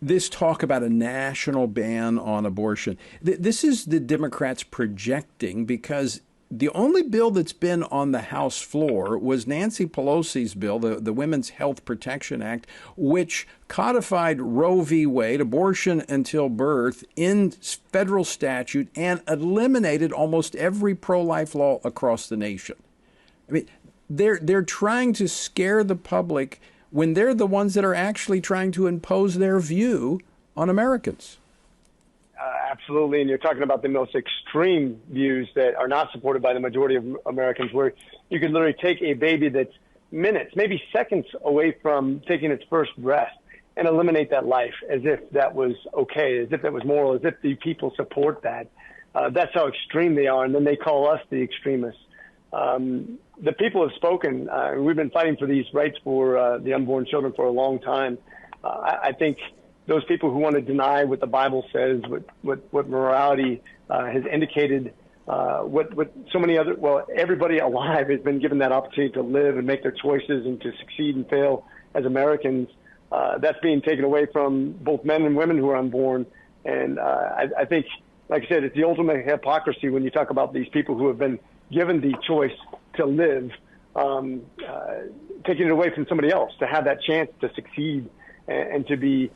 this talk about a national ban on abortion, this is the Democrats projecting, because the only bill that's been on the House floor was Nancy Pelosi's bill, the Women's Health Protection Act, which codified Roe v. Wade, abortion until birth, in federal statute and eliminated almost every pro-life law across the nation. I mean, they're trying to scare the public when they're the ones that are actually trying to impose their view on Americans. Absolutely, and you're talking about the most extreme views that are not supported by the majority of Americans, where you could literally take a baby that's minutes, maybe seconds away from taking its first breath and eliminate that life as if that was okay, as if that was moral, as if the people support that. That's how extreme they are, and then they call us the extremists. The people have spoken. We've been fighting for these rights for the unborn children for a long time. I think those people who want to deny what the Bible says, what morality has indicated, what so many other, well, everybody alive has been given that opportunity to live and make their choices and to succeed and fail as Americans. That's being taken away from both men and women who are unborn. And I think, like I said, it's the ultimate hypocrisy when you talk about these people who have been given the choice to live, taking it away from somebody else, to have that chance to succeed and to be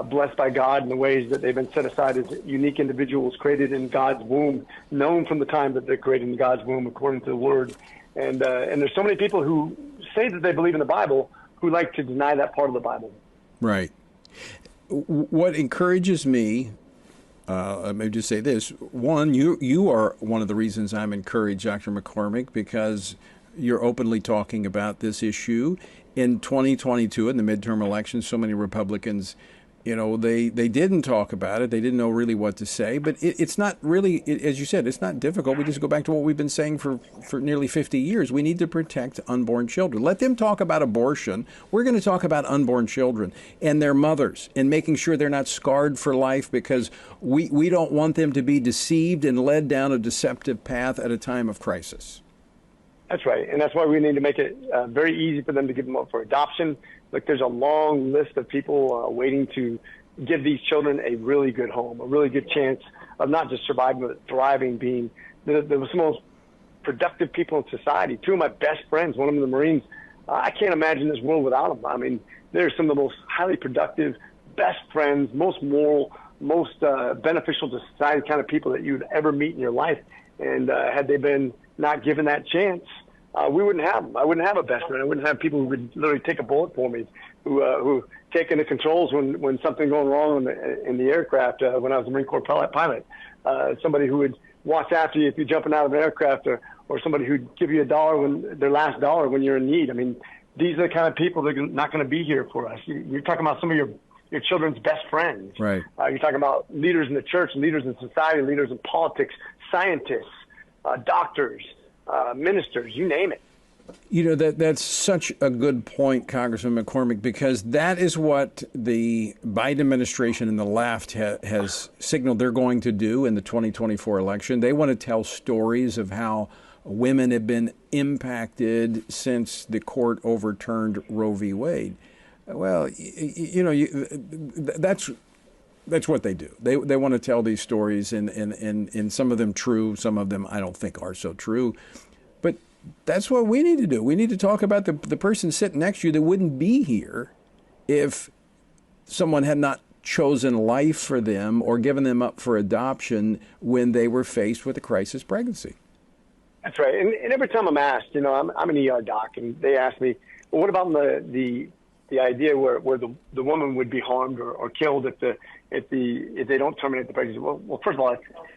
blessed by God in the ways that they've been set aside as unique individuals created in God's womb, known from the time that they're created in God's womb according to the Word. And there's so many people who say that they believe in the Bible who like to deny that part of the Bible. Right. What encourages me, let me just say this. One, you are one of the reasons I'm encouraged, Dr. McCormick, because you're openly talking about this issue. In 2022, in the midterm elections, so many Republicans, they didn't talk about it. They didn't know really what to say. But it's not really, as you said, it's not difficult. We just go back to what we've been saying for nearly 50 years. We need to protect unborn children. Let them talk about abortion. We're going to talk about unborn children and their mothers and making sure they're not scarred for life, because we don't want them to be deceived and led down a deceptive path at a time of crisis. That's right, and that's why we need to make it very easy for them to give them up for adoption. Look, there's a long list of people waiting to give these children a really good home, a really good chance of not just surviving, but thriving, being the most productive people in society. Two of my best friends, one of them the Marines, I can't imagine this world without them. I mean, they're some of the most highly productive, best friends, most moral, most beneficial to society kind of people that you'd ever meet in your life. And had they been not given that chance, we wouldn't have them. I wouldn't have a best friend. I wouldn't have people who would literally take a bullet for me, who take in the controls when something going wrong in the aircraft. When I was a Marine Corps pilot, somebody who would watch after you if you're jumping out of an aircraft, or somebody who'd give you their last dollar when you're in need. I mean, these are the kind of people that are not going to be here for us. You're talking about some of your children's best friends. Right. You're talking about leaders in the church, leaders in society, leaders in politics, scientists, doctors, ministers, you name it. That's such a good point, Congressman McCormick, because that is what the Biden administration and the left has signaled they're going to do in the 2024 election. They want to tell stories of how women have been impacted since the court overturned Roe v. Wade. Well, that's what they do. They want to tell these stories, and some of them true, some of them I don't think are so true. But that's what we need to do. We need to talk about the person sitting next to you that wouldn't be here if someone had not chosen life for them or given them up for adoption when they were faced with a crisis pregnancy. That's right. And every time I'm asked, I'm an ER doc, and they ask me, well, what about the idea where the woman would be harmed or killed if they don't terminate the pregnancy? Well, first of all,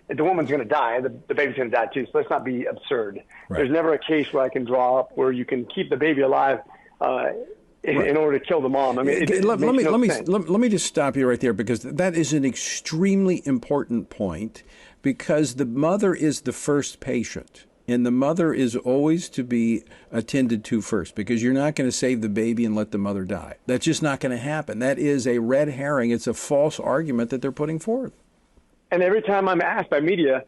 if the woman's going to die, the baby's going to die too. So let's not be absurd. Right. There's never a case where I can draw up where you can keep the baby alive in order to kill the mom. I mean, let me just stop you right there, because that is an extremely important point, because the mother is the first patient. And the mother is always to be attended to first, because you're not going to save the baby and let the mother die. That's just not going to happen. That is a red herring. It's a false argument that they're putting forth. And every time I'm asked by media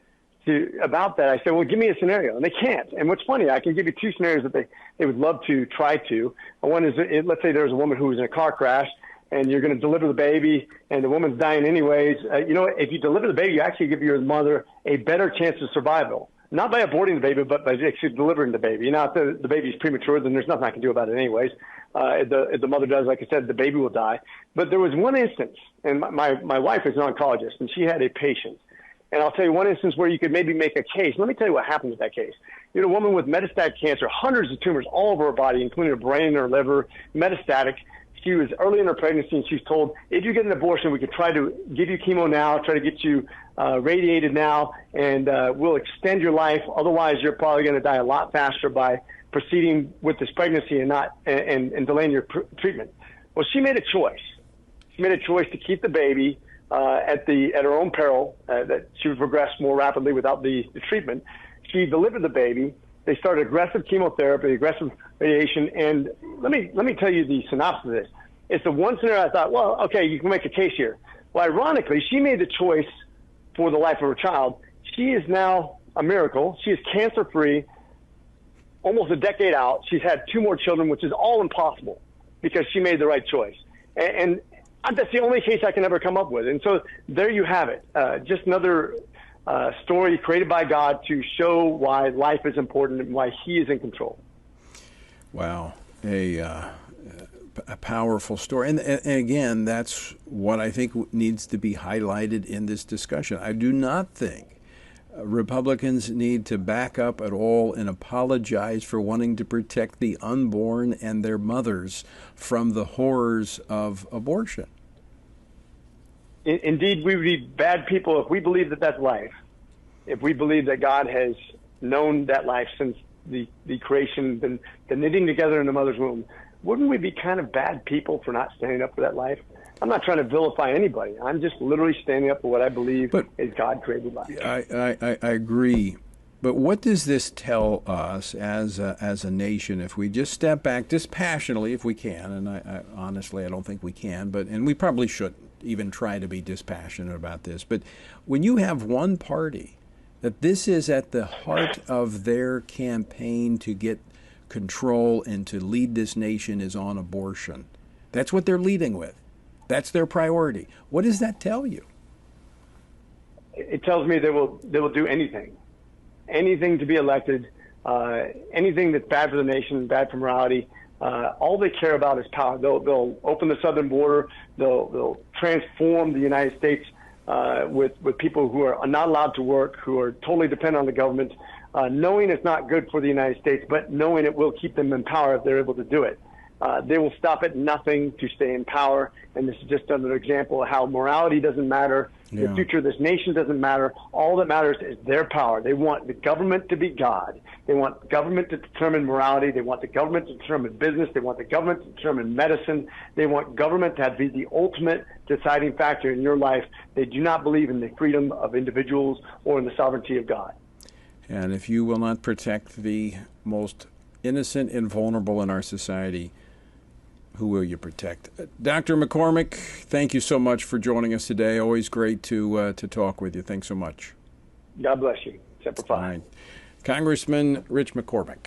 about that, I say, well, give me a scenario. And they can't. And what's funny, I can give you two scenarios that they would love to try to. One is, let's say there was a woman who was in a car crash, and you're going to deliver the baby, and the woman's dying anyways, if you deliver the baby, you actually give your mother a better chance of survival. Not by aborting the baby, but by actually delivering the baby. If the baby's premature, then there's nothing I can do about it anyways. If the mother does, like I said, the baby will die. But there was one instance, and my wife is an oncologist, and she had a patient. And I'll tell you one instance where you could maybe make a case. Let me tell you what happened with that case. You had a woman with metastatic cancer, hundreds of tumors all over her body, including her brain, her liver, metastatic. She was early in her pregnancy, and she was told, if you get an abortion, we could try to give you chemo now, try to get you radiated now, and we'll extend your life. Otherwise, you're probably going to die a lot faster by proceeding with this pregnancy and delaying your treatment. Well, she made a choice. She made a choice to keep the baby at her own peril, that she would progress more rapidly without the treatment. She delivered the baby. They started aggressive chemotherapy, aggressive radiation, and let me tell you the synopsis of this. It's the one scenario I thought, well, okay, you can make a case here. Well, ironically, she made the choice for the life of her child. She is now a miracle. She is cancer-free, almost a decade out. She's had 2 more children, which is all impossible because she made the right choice. And that's the only case I can ever come up with. And so there you have it. Just another story created by God to show why life is important and why He is in control. Wow. A powerful story. And again, that's what I think needs to be highlighted in this discussion. I do not think Republicans need to back up at all and apologize for wanting to protect the unborn and their mothers from the horrors of abortion. Indeed, we would be bad people if we believe that that's life, if we believe that God has known that life since the creation, the knitting together in the mother's womb. Wouldn't we be kind of bad people for not standing up for that life? I'm not trying to vilify anybody. I'm just literally standing up for what I believe is God-created life. I agree. But what does this tell us as a nation if we just step back dispassionately, if we can, and I honestly I don't think we can, and we probably should even try to be dispassionate about this. But when you have one party that this is at the heart of their campaign to get control and to lead this nation is on abortion. That's what they're leading with. That's their priority. What does that tell you? It tells me they will do anything to be elected, anything that's bad for the nation, bad for morality. All they care about is power. They'll open the southern border. They'll transform the United States with people who are not allowed to work, who are totally dependent on the government, knowing it's not good for the United States, but knowing it will keep them in power if they're able to do it. They will stop at nothing to stay in power, and this is just another example of how morality doesn't matter. The future of this nation doesn't matter. All that matters is their power. They want the government to be God. They want government to determine morality. They want the government to determine business. They want the government to determine medicine. They want government to be the ultimate deciding factor in your life. They do not believe in the freedom of individuals or in the sovereignty of God. And if you will not protect the most innocent and vulnerable in our society, who will you protect? Dr. McCormick, thank you so much for joining us today. Always great to talk with you. Thanks so much. God bless you. Semper Fi. All right. Congressman Rich McCormick.